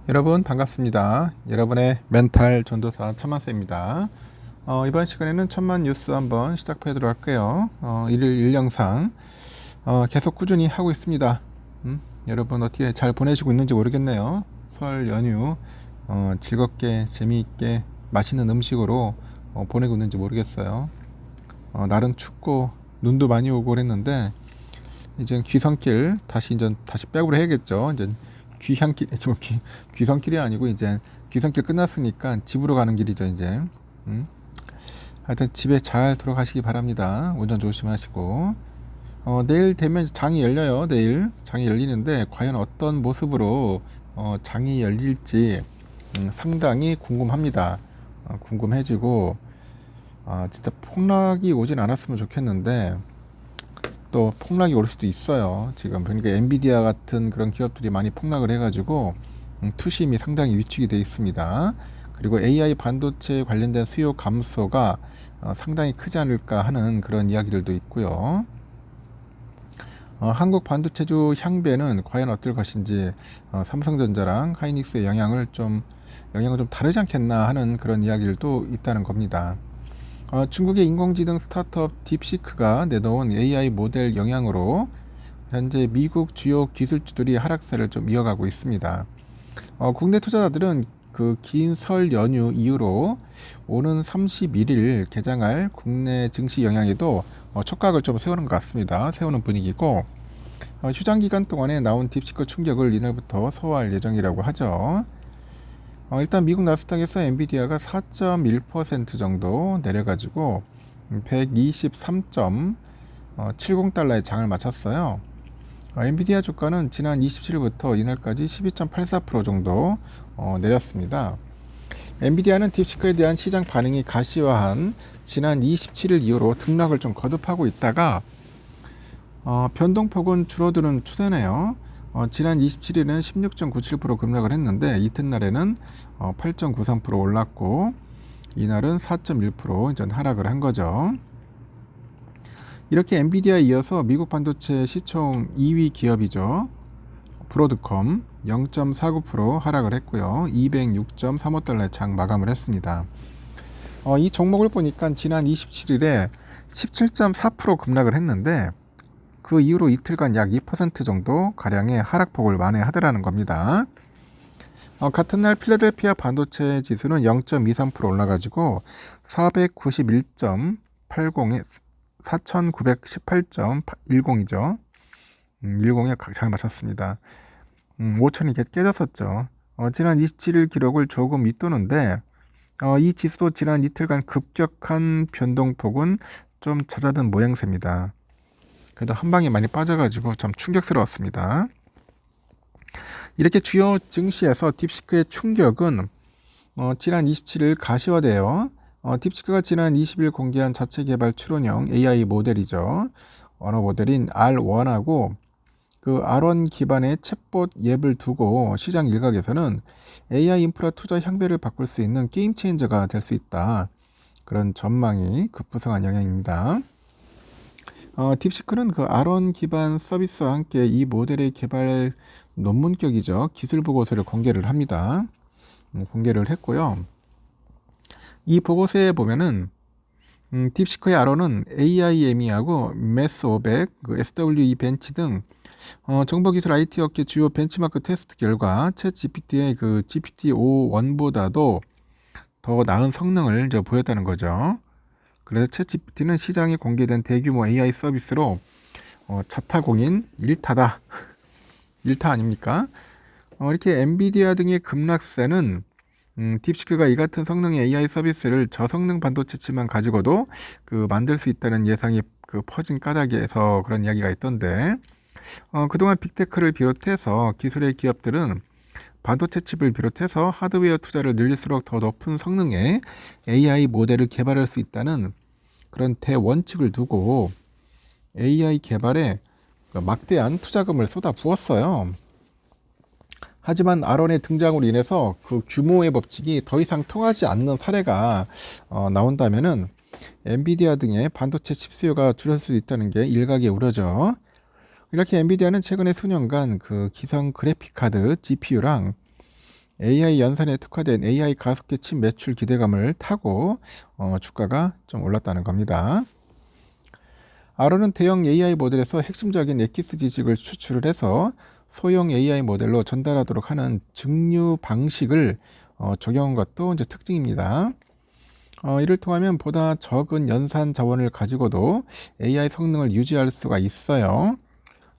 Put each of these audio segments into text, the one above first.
여러분 반갑습니다. 여러분의 멘탈 전도사 천만세입니다. 이번 시간에는 천만 뉴스 한번 시작해 보도록 할게요. 일일 일영상 계속 꾸준히 하고 있습니다. 여러분 어떻게 잘 보내시고 있는지 모르겠네요. 설 연휴 즐겁게 재미있게 맛있는 음식으로 보내고 있는지 모르겠어요. 날은 춥고 눈도 많이 오고 그랬는데 이제 귀성길 다시 백으로 해야겠죠. 이제 귀성길이 아니고 이제 귀성길 끝났으니까 집으로 가는 길이죠 이제. 하여튼 집에 잘 돌아가시기 바랍니다. 운전 조심하시고. 내일 되면 장이 열려요. 내일 장이 열리는데 과연 어떤 모습으로 장이 열릴지 상당히 궁금합니다. 궁금해지고 진짜 폭락이 오진 않았으면 좋겠는데 또 폭락이 올 수도 있어요. 지금 그러니까 엔비디아 같은 그런 기업들이 많이 폭락을 해가지고 투심이 상당히 위축이 되어 있습니다. 그리고 AI 반도체 관련된 수요 감소가 상당히 크지 않을까 하는 그런 이야기들도 있고요. 한국 반도체주 향배는 과연 어떨 것인지 삼성전자랑 하이닉스의 영향을 좀 다르지 않겠나 하는 그런 이야기들도 있다는 겁니다. 중국의 인공지능 스타트업 딥시크가 내놓은 AI 모델 영향으로 현재 미국 주요 기술주들이 하락세를 좀 이어가고 있습니다. 국내 투자자들은 그 긴 설 연휴 이후로 오는 31일 개장할 국내 증시 영향에도 촉각을 좀 세우는 것 같습니다. 세우는 분위기고 휴장 기간 동안에 나온 딥시크 충격을 이날부터 소화할 예정이라고 하죠. 일단 미국 나스닥에서 엔비디아가 4.1% 정도 내려가지고 123.70달러의 장을 마쳤어요. 엔비디아 주가는 지난 27일부터 이날까지 12.84% 정도 내렸습니다. 엔비디아는 딥시크에 대한 시장 반응이 가시화한 지난 27일 이후로 등락을 좀 거듭하고 있다가 변동폭은 줄어드는 추세네요. 지난 27일은 16.97% 급락을 했는데 이튿날에는 8.93% 올랐고 이날은 4.1% 이전 하락을 한 거죠. 이렇게 엔비디아에 이어서 미국 반도체 시총 2위 기업이죠. 브로드컴 0.49% 하락을 했고요. 206.35달러의 장 마감을 했습니다. 이 종목을 보니까 지난 27일에 17.4% 급락을 했는데 그 이후로 이틀간 약 2% 정도 가량의 하락폭을 만회하더라는 겁니다. 같은 날 필라델피아 반도체 지수는 0.23% 올라가지고 491.80에 4918.10이죠. 10에 잘 맞췄습니다. 5천이 깨졌었죠. 지난 27일 기록을 조금 윗도는데 이 지수도 지난 이틀간 급격한 변동폭은 좀 잦아든 모양새입니다. 그래도 한 방에 많이 빠져가지고 좀 충격스러웠습니다. 이렇게 주요 증시에서 딥시크의 충격은 지난 27일 가시화돼요. 딥시크가 지난 20일 공개한 자체 개발 추론형 AI 모델이죠. 언어 모델인 R1하고 그 R1 기반의 챗봇 앱을 두고 시장 일각에서는 AI 인프라 투자 향배를 바꿀 수 있는 게임 체인저가 될 수 있다. 그런 전망이 급부상한 영향입니다. 딥시크는 그 R1 기반 서비스와 함께 이 모델의 개발 논문격이죠. 기술 보고서를 공개를 합니다. 공개를 했고요. 이 보고서에 보면은 딥시크의 R1은 AIME하고 MES500, 그 SWE 벤치 등 정보기술 IT 업계 주요 벤치마크 테스트 결과 챗 GPT의 그 GPT-5.1보다도 더 나은 성능을 보였다는 거죠. 그래서 챗GPT는 시장에 공개된 대규모 AI 서비스로 자타공인 1타다. 1타 아닙니까? 이렇게 엔비디아 등의 급락세는 딥시크가 이 같은 성능의 AI 서비스를 저성능 반도체치만 가지고도 만들 수 있다는 예상이 퍼진 까닭에서 그런 이야기가 있던데 그동안 빅테크를 비롯해서 기술의 기업들은 반도체 칩을 비롯해서 하드웨어 투자를 늘릴수록 더 높은 성능의 AI 모델을 개발할 수 있다는 그런 대원칙을 두고 AI 개발에 막대한 투자금을 쏟아 부었어요. 하지만 R1의 등장으로 인해서 그 규모의 법칙이 더 이상 통하지 않는 사례가 나온다면은 엔비디아 등의 반도체 칩 수요가 줄어들 수 있다는 게 일각의 우려죠. 이렇게 엔비디아는 최근에 수년간 그 기성 그래픽 카드 GPU랑 AI 연산에 특화된 AI 가속기 칩 매출 기대감을 타고 주가가 좀 올랐다는 겁니다. 아론은 대형 AI 모델에서 핵심적인 엑기스 지식을 추출을 해서 소형 AI 모델로 전달하도록 하는 증류 방식을 적용한 것도 이제 특징입니다. 이를 통하면 보다 적은 연산 자원을 가지고도 AI 성능을 유지할 수가 있어요.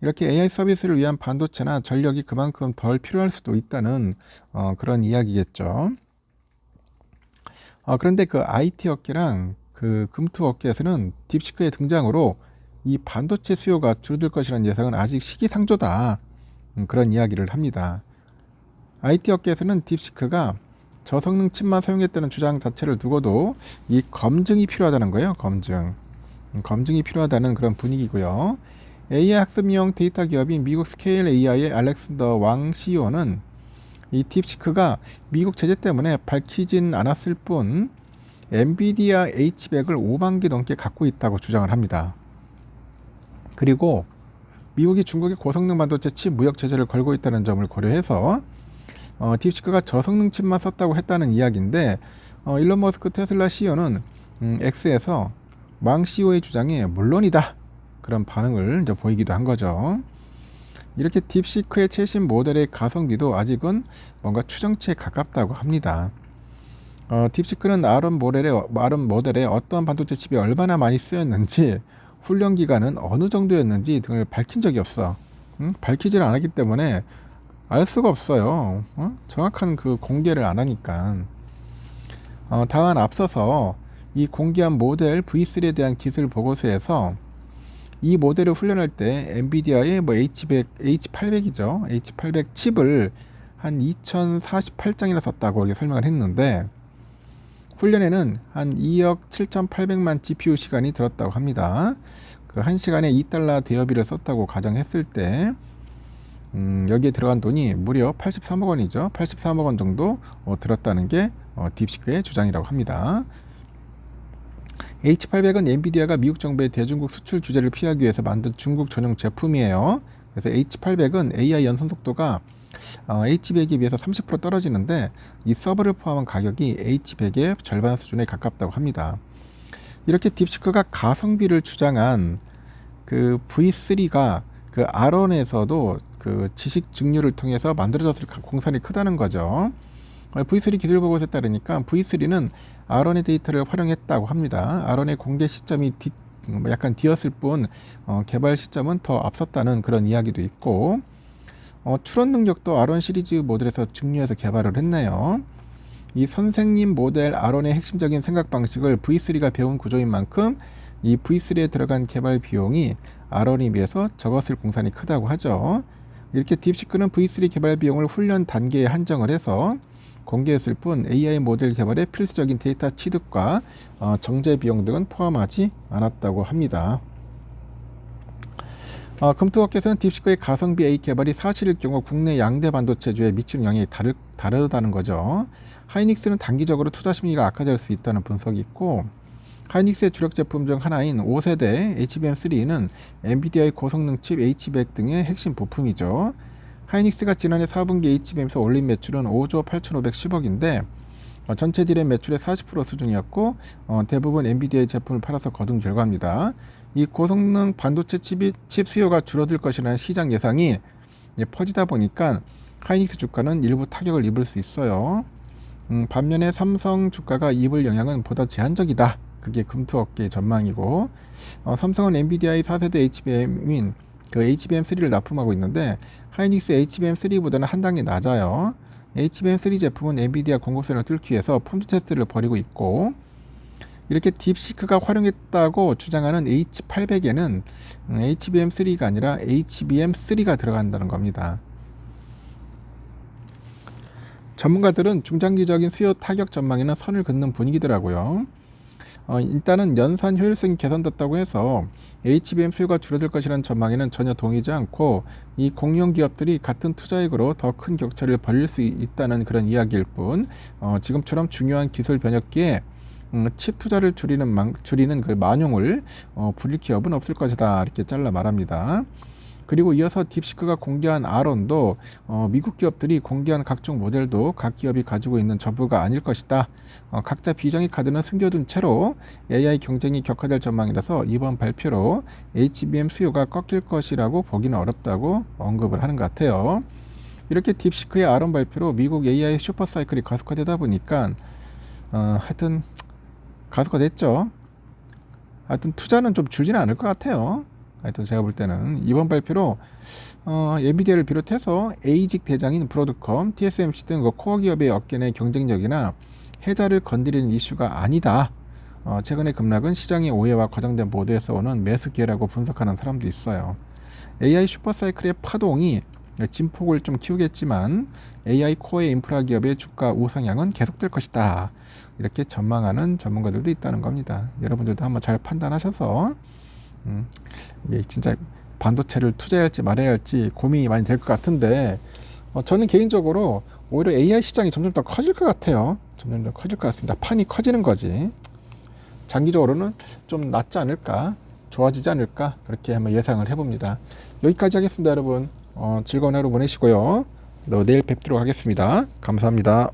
이렇게 AI 서비스를 위한 반도체나 전력이 그만큼 덜 필요할 수도 있다는 그런 이야기겠죠. 그런데 그 IT 업계랑 그 금투 업계에서는 딥시크의 등장으로 이 반도체 수요가 줄어들 것이라는 예상은 아직 시기상조다. 그런 이야기를 합니다. IT 업계에서는 딥시크가 저성능 칩만 사용했다는 주장 자체를 두고도 이 검증이 필요하다는 거예요. 검증이 필요하다는 그런 분위기고요. AI 학습용 데이터 기업인 미국 스케일 AI의 알렉산더 왕 CEO는 이 딥시크가 미국 제재 때문에 밝히진 않았을 뿐 엔비디아 H100을 5만 개 넘게 갖고 있다고 주장을 합니다. 그리고 미국이 중국의 고성능 반도체 칩 무역 제재를 걸고 있다는 점을 고려해서 딥시크가 저성능 칩만 썼다고 했다는 이야기인데 일론 머스크 테슬라 CEO는 X에서 왕 CEO의 주장에 물론이다 그런 반응을 이제 보이기도 한 거죠. 이렇게 딥시크의 최신 모델의 가성비도 아직은 뭔가 추정치에 가깝다고 합니다. 딥시크는 아론 모델에 어떤 반도체 칩이 얼마나 많이 쓰였는지 훈련 기간은 어느 정도였는지 등을 밝힌 적이 없어. 밝히지를 않았기 때문에 알 수가 없어요. 정확한 그 공개를 안 하니까. 다만 앞서서 이 공개한 모델 V3에 대한 기술 보고서에서 이 모델을 훈련할 때 엔비디아의 H800이죠. H800 칩을 한 2048장이나 썼다고 이렇게 설명을 했는데 훈련에는 한 2억 7,800만 GPU 시간이 들었다고 합니다. 그 1시간에 $2 대여비를 썼다고 가정했을 때 여기에 들어간 돈이 무려 83억 원이죠. 83억 원 정도 들었다는 게 딥시크의 주장이라고 합니다. H800은 엔비디아가 미국 정부의 대중국 수출 규제를 피하기 위해서 만든 중국 전용 제품이에요. 그래서 H800은 AI 연산 속도가 H100에 비해서 30% 떨어지는데 이 서버를 포함한 가격이 H100의 절반 수준에 가깝다고 합니다. 이렇게 딥시크가 가성비를 주장한 그 V3가 그 아론에서도 그 지식 증류를 통해서 만들어졌을 공산이 크다는 거죠. V3 기술 보고서에 따르니까 V3는 아론의 데이터를 활용했다고 합니다. 아론의 공개 시점이 약간 뒤였을 뿐 개발 시점은 더 앞섰다는 그런 이야기도 있고 추론 능력도 아론 시리즈 모델에서 증류해서 개발을 했네요. 이 선생님 모델 아론의 핵심적인 생각 방식을 V3가 배운 구조인 만큼 이 V3에 들어간 개발 비용이 아론에 비해서 적었을 공산이 크다고 하죠. 이렇게 딥시크는 V3 개발 비용을 훈련 단계에 한정을 해서 공개했을 뿐 AI 모델 개발에 필수적인 데이터 취득과 정제 비용 등은 포함하지 않았다고 합니다. 금투업계에서는 딥시크의 가성비 AI 개발이 사실일 경우 국내 양대 반도체주에 미치는 영향이 다르다는 거죠. 하이닉스는 단기적으로 투자 심리가 악화될 수 있다는 분석이 있고 하이닉스의 주력 제품 중 하나인 5세대 HBM3는 엔비디아의 고성능 칩 H100 등의 핵심 부품이죠. 하이닉스가 지난해 4분기 HBM에서 올린 매출은 5조 8,510억인데 전체 디램 매출의 40% 수준이었고 대부분 엔비디아의 제품을 팔아서 거둔 결과입니다. 이 고성능 반도체 칩 수요가 줄어들 것이라는 시장 예상이 퍼지다 보니까 하이닉스 주가는 일부 타격을 입을 수 있어요. 반면에 삼성 주가가 입을 영향은 보다 제한적이다. 그게 금투업계의 전망이고 삼성은 엔비디아의 4세대 HBM인 그 HBM3를 납품하고 있는데 하이닉스 HBM3보다는 한 단계 낮아요. HBM3 제품은 엔비디아 공급선을 뚫기 위해서 폼트 테스트를 벌이고 있고 이렇게 딥시크가 활용했다고 주장하는 H800에는 HBM3가 아니라 HBM3가 들어간다는 겁니다. 전문가들은 중장기적인 수요 타격 전망에는 선을 긋는 분위기더라고요. 일단은 연산 효율성이 개선됐다고 해서 HBM 수요가 줄어들 것이라는 전망에는 전혀 동의하지 않고 이 공룡 기업들이 같은 투자액으로 더 큰 격차를 벌릴 수 있다는 그런 이야기일 뿐 지금처럼 중요한 기술 변혁기에 칩 투자를 줄이는 그 만용을 부릴 기업은 없을 것이다 이렇게 잘라 말합니다. 그리고 이어서 딥시크가 공개한 R1도 미국 기업들이 공개한 각종 모델도 각 기업이 가지고 있는 전부가 아닐 것이다. 각자 비정의 카드는 숨겨둔 채로 AI 경쟁이 격화될 전망이라서 이번 발표로 HBM 수요가 꺾일 것이라고 보기는 어렵다고 언급을 하는 것 같아요. 이렇게 딥시크의 R1 발표로 미국 AI 슈퍼사이클이 가속화되다 보니까 하여튼 가속화됐죠. 하여튼 투자는 좀 줄지는 않을 것 같아요. 하여튼 제가 볼 때는 이번 발표로 엔비디아를 비롯해서 A직 대장인 브로드컴, TSMC 등 코어 기업의 업계 내 경쟁력이나 해자를 건드리는 이슈가 아니다. 최근의 급락은 시장의 오해와 과장된 보도에서 오는 매수 기회라고 분석하는 사람도 있어요. AI 슈퍼사이클의 파동이 진폭을 좀 키우겠지만 AI 코어의 인프라 기업의 주가 우상향은 계속될 것이다. 이렇게 전망하는 전문가들도 있다는 겁니다. 여러분들도 한번 잘 판단하셔서 이게 진짜 반도체를 투자해야 할지 말아야 할지 고민이 많이 될 것 같은데 저는 개인적으로 오히려 AI 시장이 점점 더 커질 것 같아요. 점점 더 커질 것 같습니다. 판이 커지는 거지. 장기적으로는 좀 낫지 않을까, 좋아지지 않을까 그렇게 한번 예상을 해봅니다. 여기까지 하겠습니다. 여러분 즐거운 하루 보내시고요. 내일 뵙도록 하겠습니다. 감사합니다.